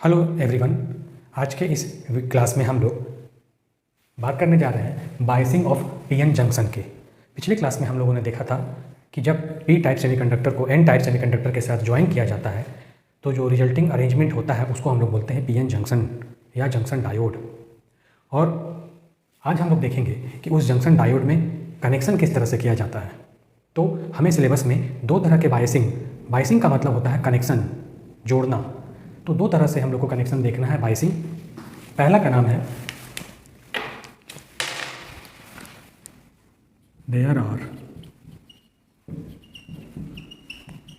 Hello everyone. आज के इस क्लास में हम लोग बात करने जा रहे हैं बायसिंग ऑफ पीएन जंक्शन के। पिछले क्लास में हम लोगों ने देखा था कि जब पी टाइप सेमीकंडक्टर को एन टाइप सेमीकंडक्टर के साथ ज्वाइन किया जाता है तो जो रिजल्टिंग अरेंजमेंट होता है उसको हम लोग बोलते हैं पीएन जंक्शन या जंक्शन डायोड। और आज हम लोग देखेंगे कि उस जंक्शन डायोड में कनेक्शन किस तरह से किया जाता है। तो हमें सिलेबस में दो तरह के बायसिंग का मतलब होता है कनेक्शन, जोड़ना। तो दो तरह से हम लोग को कनेक्शन देखना है बायसिंग। पहला का नाम है there are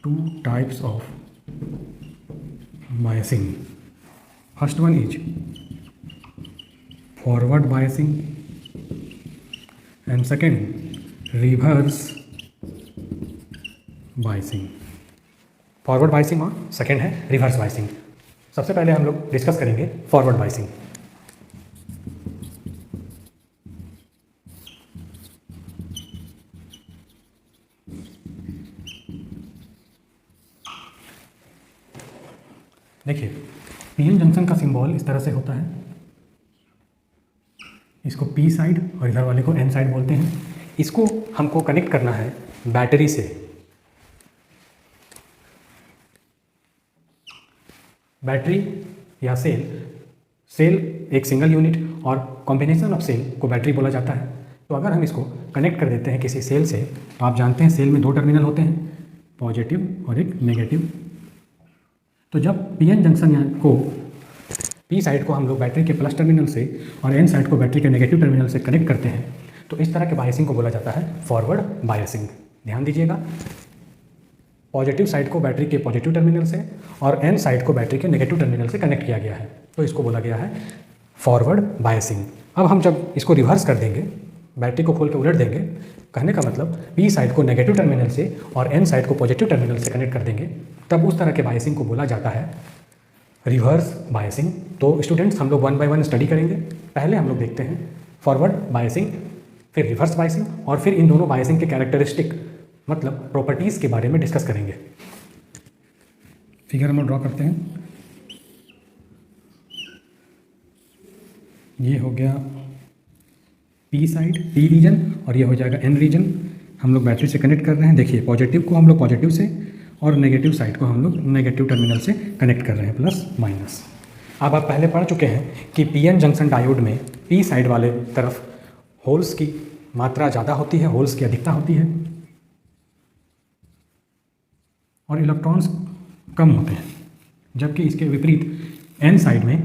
two types of biasing. First one is forward biasing and second reverse biasing. Forward biasing और सेकेंड है रिवर्स बायसिंग। सबसे पहले हम लोग डिस्कस करेंगे फॉरवर्ड बायसिंग। देखिए, पीएन जंक्शन का सिंबल इस तरह से होता है। इसको पी साइड और इधर वाले को एन साइड बोलते हैं। इसको हमको कनेक्ट करना है बैटरी से। बैटरी या सेल एक सिंगल यूनिट और कॉम्बिनेशन ऑफ सेल को बैटरी बोला जाता है। तो अगर हम इसको कनेक्ट कर देते हैं किसी सेल से, तो आप जानते हैं सेल में दो टर्मिनल होते हैं, पॉजिटिव और एक नेगेटिव। तो जब पीएन जंक्शन को पी साइड को हम लोग बैटरी के प्लस टर्मिनल से और एन साइड को बैटरी के नेगेटिव टर्मिनल से कनेक्ट करते हैं तो इस तरह के बायसिंग को बोला जाता है फॉरवर्ड बायसिंग। ध्यान दीजिएगा, पॉजिटिव साइड को बैटरी के पॉजिटिव टर्मिनल से और एन साइड को बैटरी के नेगेटिव टर्मिनल से कनेक्ट किया गया है, तो इसको बोला गया है फॉरवर्ड बायसिंग। अब हम जब इसको रिवर्स कर देंगे, बैटरी को खोल के उलट देंगे, कहने का मतलब पी साइड को नेगेटिव टर्मिनल से और एन साइड को पॉजिटिव टर्मिनल से कनेक्ट कर देंगे, तब उस तरह के बायसिंग को बोला जाता है रिवर्स बायसिंग। तो स्टूडेंट्स, हम लोग वन बाय वन स्टडी करेंगे। पहले हम लोग देखते हैं फॉरवर्ड बायसिंग, फिर रिवर्स बायसिंग और फिर इन दोनों बायसिंग के कैरेक्टरिस्टिक मतलब प्रॉपर्टीज़ के बारे में डिस्कस करेंगे। फिगर हम लोग ड्रॉ करते हैं। ये हो गया पी साइड, पी रीजन, और ये हो जाएगा एन रीजन। हम लोग बैटरी से कनेक्ट कर रहे हैं। देखिए, पॉजिटिव को हम लोग पॉजिटिव से और नेगेटिव साइड को हम लोग नेगेटिव टर्मिनल से कनेक्ट कर रहे हैं, प्लस माइनस। अब आप पहले पढ़ चुके हैं कि पीएन जंक्शन डायोड में पी साइड वाले तरफ होल्स की मात्रा ज़्यादा होती है, होल्स की अधिकता होती है, और इलेक्ट्रॉन्स कम होते हैं। जबकि इसके विपरीत एन साइड में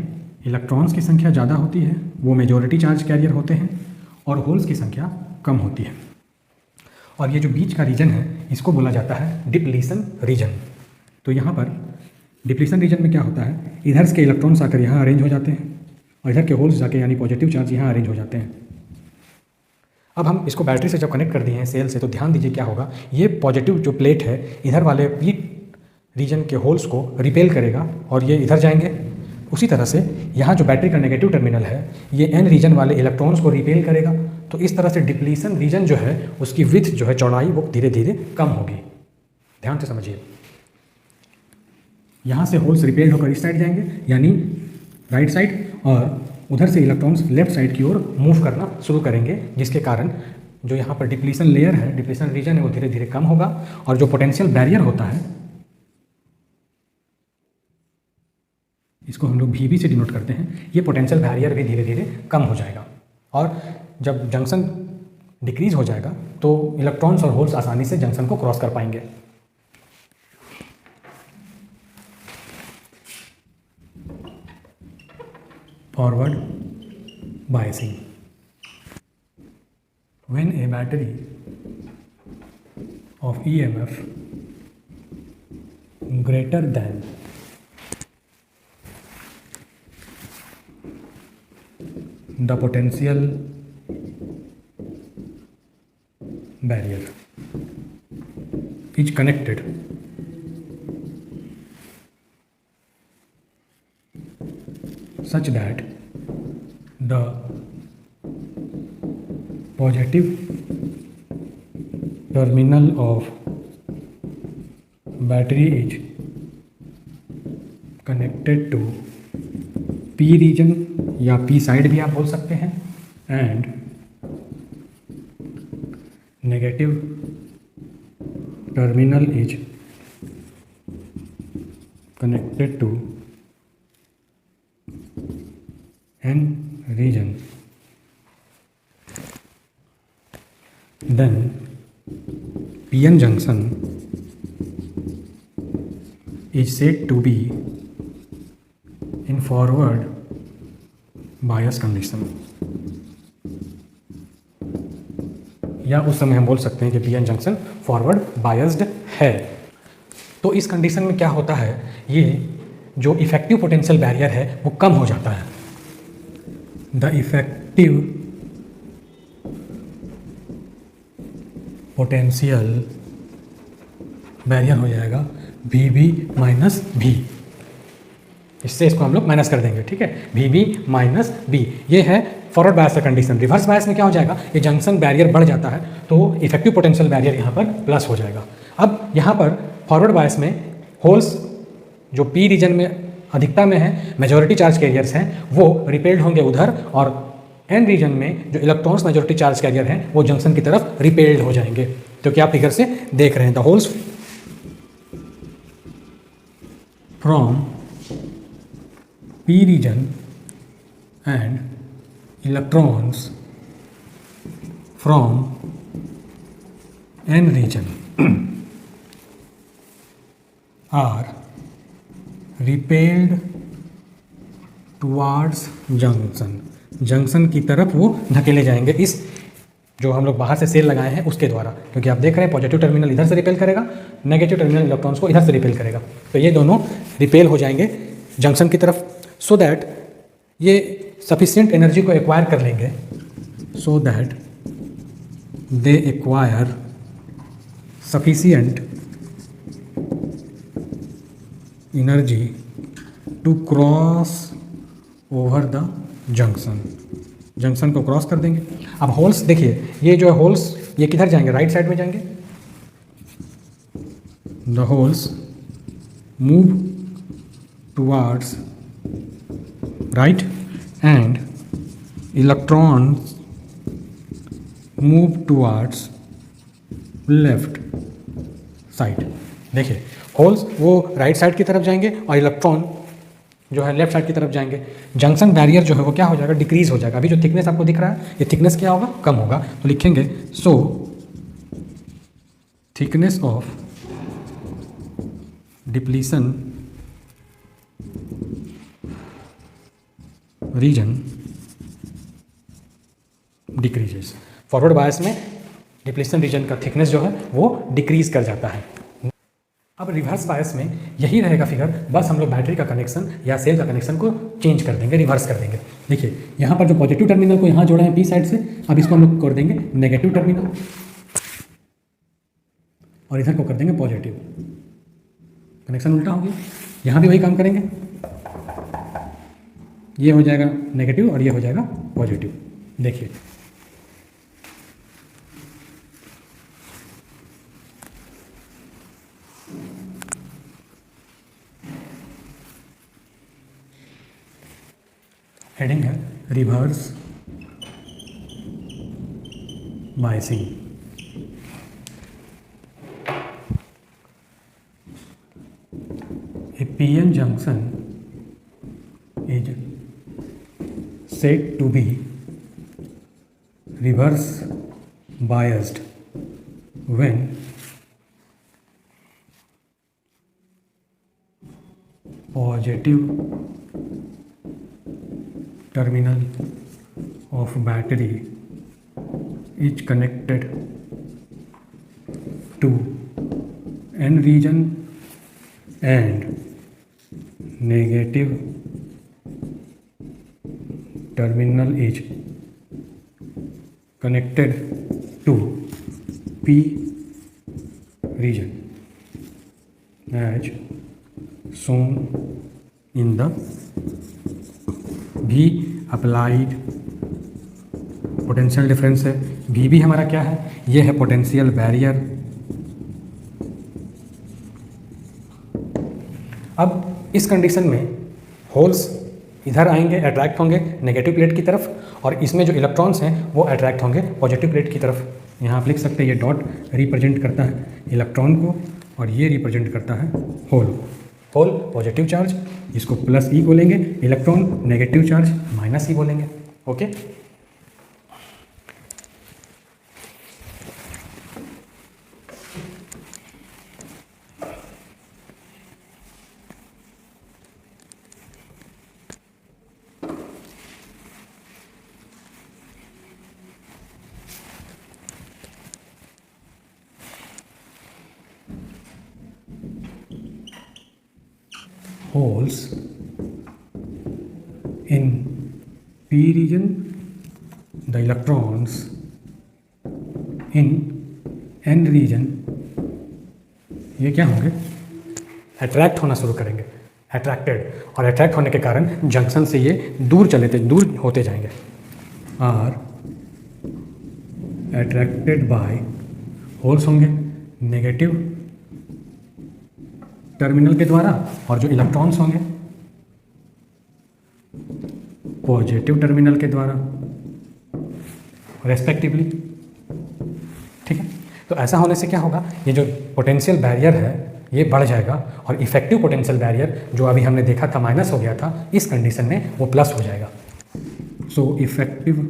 इलेक्ट्रॉन्स की संख्या ज़्यादा होती है, वो मेजॉरिटी चार्ज कैरियर होते हैं, और होल्स की संख्या कम होती है। और ये जो बीच का रीजन है इसको बोला जाता है डिप्लीशन रीजन। तो यहाँ पर डिप्लीशन रीजन में क्या होता है, इधर के इलेक्ट्रॉन्स आकर यहाँ अरेंज हो जाते हैं और इधर के होल्स जाके यानी पॉजिटिव चार्ज यहाँ अरेंज हो जाते हैं। अब हम इसको बैटरी से जब कनेक्ट कर दिए हैं सेल से, तो ध्यान दीजिए क्या होगा, ये पॉजिटिव जो प्लेट है इधर वाले पी रीजन के होल्स को रिपेल करेगा और ये इधर जाएंगे। उसी तरह से यहाँ जो बैटरी का नेगेटिव टर्मिनल है ये एन रीजन वाले इलेक्ट्रॉन्स को रिपेल करेगा। तो इस तरह से डिप्लीशन रीजन जो है उसकी विड्थ जो है, चौड़ाई, वो धीरे धीरे कम होगी। ध्यान से समझिए, यहाँ से होल्स रिपेल्ड होकर इस साइड जाएंगे यानी राइट साइड, और उधर से इलेक्ट्रॉन्स लेफ्ट साइड की ओर मूव करना शुरू करेंगे, जिसके कारण जो यहाँ पर डिप्लीशन लेयर है, डिप्लीशन रीजन है, वो धीरे धीरे कम होगा। और जो पोटेंशियल बैरियर होता है, इसको हम लोग VB से डिनोट करते हैं, ये पोटेंशियल बैरियर भी धीरे धीरे कम हो जाएगा। और जब जंक्शन डिक्रीज हो जाएगा तो इलेक्ट्रॉन्स और होल्स आसानी से जंक्शन को क्रॉस कर पाएंगे। Forward biasing, when a battery of EMF greater than the potential barrier is connected such that the positive terminal of battery is connected to P region या पी साइड भी आप बोल सकते हैं, and negative terminal is connected to n region, then PN junction is said to be in forward bias condition, या उस समय हम बोल सकते हैं कि पीएन जंक्शन फॉरवर्ड बायस्ड है। तो इस कंडीशन में क्या होता है, ये जो इफेक्टिव पोटेंशियल बैरियर है वो कम हो जाता है। द इफेक्टिव पोटेंशियल बैरियर हो जाएगा VB माइनस V, इससे इसको हम लोग माइनस कर देंगे, ठीक है। VB माइनस B ये है फॉरवर्ड बायस का कंडीशन। रिवर्स बायस में क्या हो जाएगा, ये जंक्शन बैरियर बढ़ जाता है तो इफेक्टिव पोटेंशियल बैरियर यहाँ पर प्लस हो जाएगा। अब यहाँ पर फॉरवर्ड बायस में होल्स जो पी रीजन में अधिकता में है, मेजॉरिटी चार्ज कैरियर्स हैं, वो रिपेल्ड होंगे उधर, और एन रीजन में जो इलेक्ट्रॉन्स मेजॉरिटी चार्ज कैरियर हैं वो जंक्शन की तरफ रिपेल्ड हो जाएंगे। तो क्या फिगर से देख रहे हैं, the holes from P region and electrons from N region are repelled towards junction, junction की तरफ वो धकेले जाएंगे इस जो हम लोग बाहर से सेल लगाए हैं उसके द्वारा, क्योंकि आप देख रहे हैं पॉजिटिव टर्मिनल इधर से रिपेल करेगा, नेगेटिव टर्मिनल इलेक्ट्रॉन्स को इधर से रिपेल करेगा, तो ये दोनों रिपेल हो जाएंगे जंक्शन की तरफ, सो दैट ये सफिशिएंट एनर्जी को एक्वायर कर लेंगे, so that they acquire sufficient energy to cross over the junction, junction को क्रॉस कर देंगे। अब होल्स देखिए, ये जो है होल्स ये किधर जाएंगे, राइट साइड में जाएंगे। The holes move towards right and electrons move towards left side. देखिए होल्स वो राइट साइड की तरफ जाएंगे और इलेक्ट्रॉन जो है लेफ्ट साइड की तरफ जाएंगे। जंक्शन बैरियर जो है वो क्या हो जाएगा, डिक्रीज हो जाएगा। अभी जो थिकनेस आपको दिख रहा है ये थिकनेस क्या होगा, कम होगा, तो लिखेंगे so thickness of depletion region decreases. Forward bias में डिप्लीशन रीजन का थिकनेस जो है वो डिक्रीज कर जाता है। अब रिवर्स बायस में यही रहेगा फिगर, बस हम लोग बैटरी का कनेक्शन या सेल का कनेक्शन को चेंज कर देंगे, रिवर्स कर देंगे। देखिए यहाँ पर जो पॉजिटिव टर्मिनल को यहाँ जोड़ा है पी साइड से, अब इसको हम लोग कर देंगे नेगेटिव टर्मिनल और इधर को कर देंगे पॉजिटिव, कनेक्शन उल्टा हो गया। यहाँ भी वही काम करेंगे, ये हो जाएगा नेगेटिव और ये हो जाएगा पॉजिटिव। देखिए हेडिंग है reverse biasing. A PN junction is said to be reverse biased when positive terminal of battery is connected to N region and negative terminal is connected to P region as shown in the V applied potential difference है। V भी हमारा क्या है, ये है potential barrier. अब इस condition में होल्स इधर आएंगे, अट्रैक्ट होंगे नेगेटिव प्लेट की तरफ, और इसमें जो इलेक्ट्रॉन्स हैं वो अट्रैक्ट होंगे पॉजिटिव प्लेट की तरफ। यहाँ आप लिख सकते हैं ये डॉट रिप्रेजेंट करता है इलेक्ट्रॉन को और ये रिप्रेजेंट करता है होल। होल पॉजिटिव चार्ज, इसको प्लस ई बोलेंगे, इलेक्ट्रॉन नेगेटिव चार्ज माइनस ई बोलेंगे। Okay, holes in p region, the electrons in n region ये क्या होंगे, अट्रैक्ट होना शुरू करेंगे, अट्रैक्टेड, और अट्रैक्ट होने के कारण जंक्शन से ये दूर होते जाएंगे। आर अट्रैक्टेड बाय, होल्स होंगे नेगेटिव टर्मिनल के द्वारा और जो इलेक्ट्रॉन्स होंगे पॉजिटिव टर्मिनल के द्वारा रेस्पेक्टिवली। ठीक है, तो ऐसा होने से क्या होगा, ये जो पोटेंशियल बैरियर है ये बढ़ जाएगा और इफेक्टिव पोटेंशियल बैरियर जो अभी हमने देखा था माइनस हो गया था, इस कंडीशन में वो प्लस हो जाएगा। सो इफेक्टिव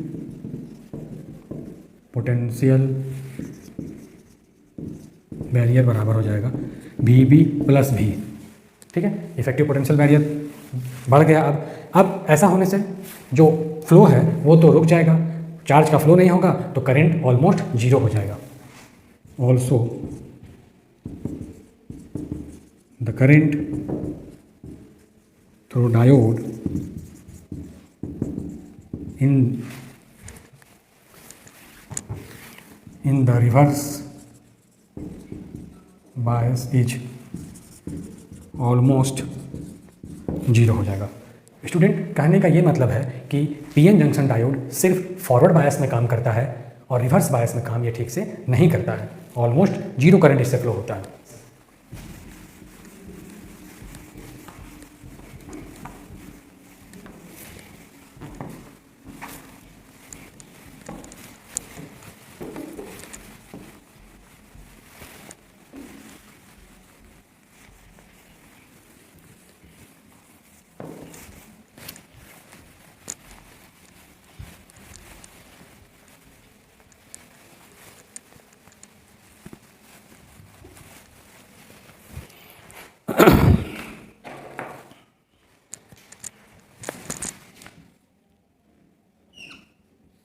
पोटेंशियल बैरियर बराबर हो जाएगा VB प्लस V। ठीक है, इफेक्टिव पोटेंशियल बैरियर बढ़ गया। अब ऐसा होने से जो फ्लो है वो तो रुक जाएगा, चार्ज का फ्लो नहीं होगा तो करंट ऑलमोस्ट जीरो हो जाएगा। Also the current through diode in the reverse bias is almost zero हो जाएगा। स्टूडेंट, कहने का ये मतलब है कि पीएन जंक्शन डायोड सिर्फ फॉरवर्ड बायस में काम करता है और रिवर्स बायस में काम ये ठीक से नहीं करता है। ऑलमोस्ट जीरो करंट इससे फ्लो होता है।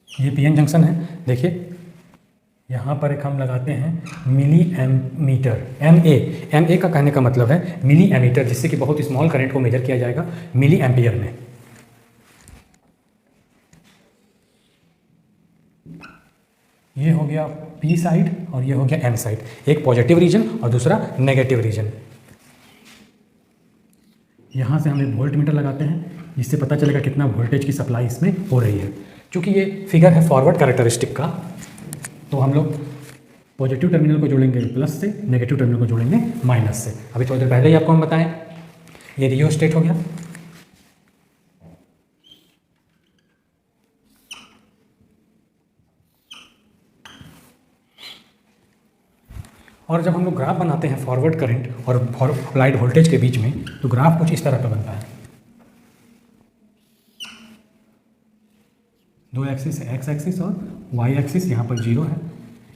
ये पीएन जंक्शन है, देखिए यहाँ पर एक हम लगाते हैं मिली एमीटर, एमए का कहने का मतलब है मिली एमीटर, जिससे कि बहुत स्मॉल करंट को मेजर किया जाएगा मिली एम्पियर में। ये हो गया पी साइड और ये हो गया एन साइड, एक पॉजिटिव रीजन और दूसरा नेगेटिव रीजन। यहाँ से हम एक वोल्ट मीटर लगाते हैं जिससे पता चलेगा कितना वोल्टेज की सप्लाई इसमें हो रही है। क्योंकि ये फिगर है फॉरवर्ड कैरेक्टरिस्टिक का, तो हम लोग पॉजिटिव टर्मिनल को जोड़ेंगे प्लस से, नेगेटिव टर्मिनल को जोड़ेंगे माइनस से। अभी थोड़ी देर पहले ही आपको हम बताएं, ये रियोस्टेट हो गया। और जब हम लोग ग्राफ बनाते हैं फॉरवर्ड करंट और अप्लाइड वोल्टेज के बीच में, तो ग्राफ कुछ इस तरह का बनता है। दो एक्सिस है, एक्स एक्सिस और वाई एक्सिस, यहाँ पर जीरो है।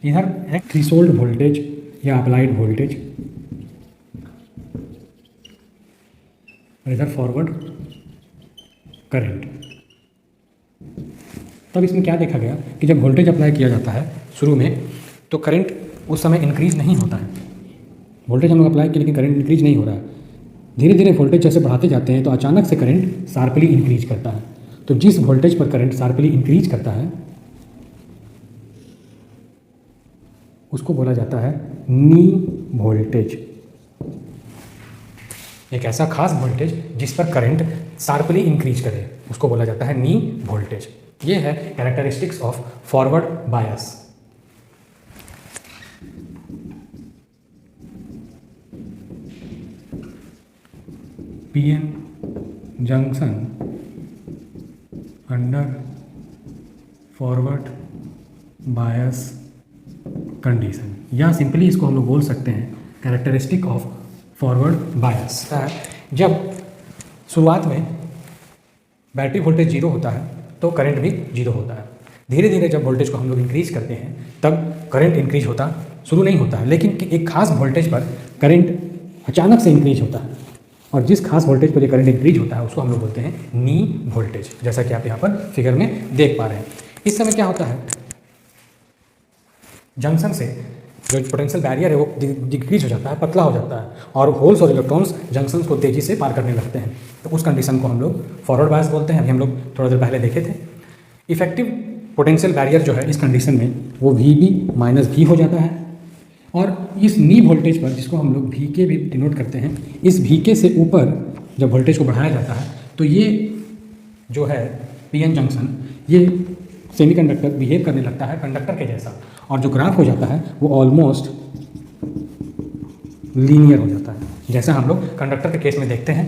इधर एक थ्रेशोल्ड वोल्टेज या अप्लाइड वोल्टेज और इधर फॉरवर्ड करंट। तब इसमें क्या देखा गया कि जब वोल्टेज अप्लाई किया जाता है शुरू में, तो करंट उस समय इंक्रीज नहीं होता है। वोल्टेज हम लोग अप्लाई किए लेकिन करंट इंक्रीज नहीं हो रहा है। धीरे धीरे वोल्टेज जैसे बढ़ाते जाते हैं तो अचानक से करंट शार्पली इंक्रीज करता है। तो जिस वोल्टेज पर करंट शार्पली इंक्रीज करता है उसको बोला जाता है नी वोल्टेज। एक ऐसा खास वोल्टेज जिस पर करंट शार्पली इंक्रीज करे उसको बोला जाता है नी वोल्टेज। ये है characteristics of forward bias. PN junction under forward bias condition, या सिंपली इसको हम लोग बोल सकते हैं कैरेक्टरिस्टिक ऑफ फॉरवर्ड बायस। जब शुरुआत में बैटरी वोल्टेज जीरो होता है तो करंट भी जीरो होता है। धीरे धीरे जब वोल्टेज को हम लोग इंक्रीज करते हैं तब करंट इंक्रीज होता शुरू नहीं होता है, लेकिन एक खास वोल्टेज पर करंट अचानक से इंक्रीज होता है, और जिस खास वोल्टेज पर ये करंट इंक्रीज होता है उसको हम लोग बोलते हैं नी वोल्टेज, जैसा कि आप यहाँ पर फिगर में देख पा रहे हैं। इस समय क्या होता है, जंक्शन से जो पोटेंशियल बैरियर है वो डिक्रीज हो जाता है, पतला हो जाता है, और होल्स और इलेक्ट्रॉन्स जंक्शन को तेज़ी से पार करने लगते हैं। तो उस कंडीशन को हम लोग फॉरवर्ड बायस बोलते हैं। अभी हम लोग थोड़ा देर पहले देखे थे। इफेक्टिव पोटेंशियल बैरियर जो है इस कंडीशन में वो VB माइनस V हो जाता है, और इस नी वोल्टेज पर, जिसको हम लोग VK भी डिनोट करते हैं, इस VK से ऊपर जब वोल्टेज को बढ़ाया जाता है तो ये जो है PN जंक्शन ये सेमीकंडक्टर बिहेव करने लगता है कंडक्टर के जैसा, और जो ग्राफ हो जाता है वो ऑलमोस्ट लीनियर हो जाता है, जैसा हम लोग कंडक्टर के केस में देखते हैं।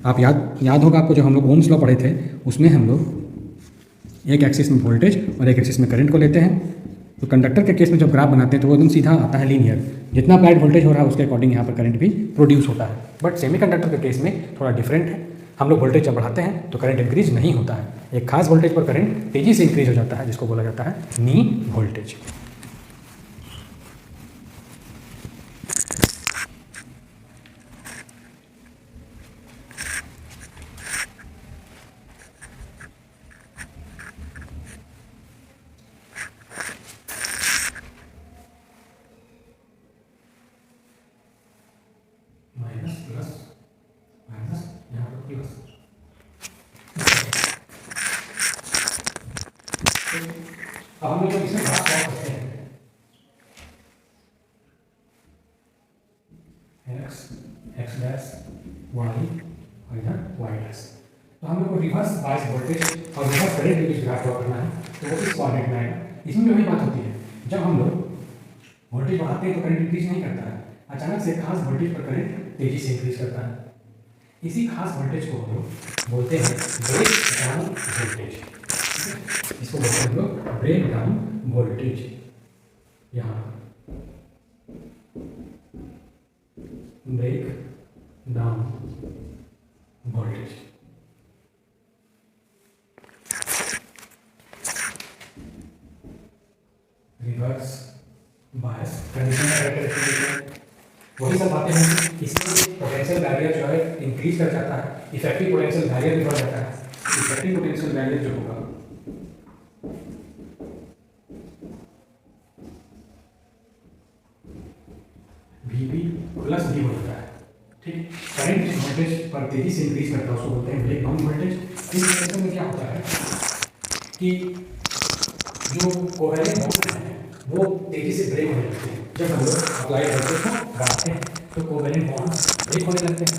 आप याद होगा आपको, जो हम लोग ओम्स लॉ पढ़े थे उसमें हम लोग एक एक्सिस में वोल्टेज और एक एक्सिस में करंट को लेते हैं। तो कंडक्टर के केस में जब ग्राफ बनाते हैं तो वो एकदम सीधा आता है, लीनियर। जितना अप्लाइड वोल्टेज हो रहा है उसके अकॉर्डिंग यहाँ पर करंट भी प्रोड्यूस होता है। बट सेमीकंडक्टर के केस में थोड़ा डिफरेंट है। हम लोग वोल्टेज जब बढ़ाते हैं तो करंट इंक्रीज नहीं होता है, एक खास वोल्टेज पर करंट तेज़ी से इंक्रीज हो जाता है, जिसको बोला जाता है नी वोल्टेज। माइनस प्लस माइनस, यहाँ पर प्लस। अब हम लोग इसे बात करते हैं एक्स डैश वाई और इधर वाई डैश। तो हम लोग को रिवर्स बायस वोल्टेज और रिवर्स करंट के बीच ग्राफ ड्रॉ करना है, तो वो इस कोऑर्डिनेट में आएगा। इसमें भी वही बात होती है, जब हम लोग वोल्टेज बढ़ाते हैं तो करंट इंक्रीज नहीं करता है, अचानक से खास वोल्टेज पर करंट तेजी से इंक्रीज करता है। इसी खास वोल्टेज को हम लोग बोलते हैं ब्रेक डाउन वोल्टेज। इसको बोलते हैं हम लोग ब्रेक डाउन वोल्टेज। यहाँ breakdown voltage. Reverse bias condition का कैरेक्टरिस्टिक वही सब बातें हैं। इसमें पोटेंशियल बैरियर जो है इंक्रीज कर जाता है, इफेक्टिव पोटेंशियल बैरियर भी बढ़ जाता है। इफेक्टिव पोटेंशियल बैरियर जो होगा VB प्लस V हो जाता है, ठीक। करंट जिस वोल्टेज पर तेजी से इंक्रीज करता है उसको बोलते हैं ब्रेक डाउन वोल्टेज। इस केस में क्या होता है कि जो कोवेलेंट बॉन्ड है वो तेजी से ब्रेक होने लगते हैं। जब हम लोग अप्लाइड वोल्टेज को बढ़ाते हैं तो कोवेलेंट बॉन्ड ब्रेक होने लगते हैं।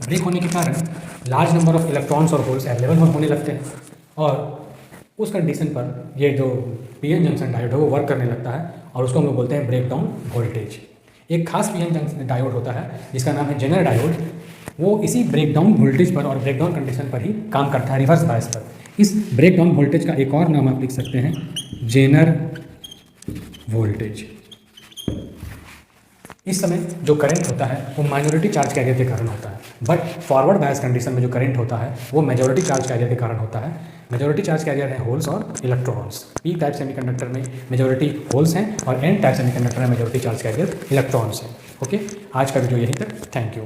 ब्रेक होने के कारण लार्ज नंबर ऑफ इलेक्ट्रॉन्स और होल्स अवेलेबल होने लगते हैं, और उस कंडीशन पर ये जो PN जंक्शन डायोड है वो वर्क करने लगता है, और उसको हम लोग बोलते हैं ब्रेक डाउन वोल्टेज। एक खास PN जंक्शन डायोड होता है जिसका नाम है जेनर डायोड, वो इसी ब्रेक डाउन वोल्टेज पर और ब्रेक डाउन कंडीशन पर ही काम करता है, रिवर्स बायस पर। इस ब्रेक डाउन वोल्टेज का एक और नाम आप लिख सकते हैं जेनर वोल्टेज। इस समय जो करंट होता है वो माइनॉरिटी चार्ज कैरियर के कारण होता है, बट फॉरवर्ड बायस कंडीशन में जो करंट होता है वो मेजॉरिटी चार्ज कैरियर के कारण होता है। मेजॉरिटी चार्ज कैरियर है होल्स और इलेक्ट्रॉन्स। पी टाइप सेमीकंडक्टर में मेजॉरिटी होल्स हैं और एन टाइप सेमीकंडक्टर में मेजॉरिटी चार्ज कैरियर इलेक्ट्रॉन्स हैं। ओके, आज का वीडियो यहीं तक। Thank you.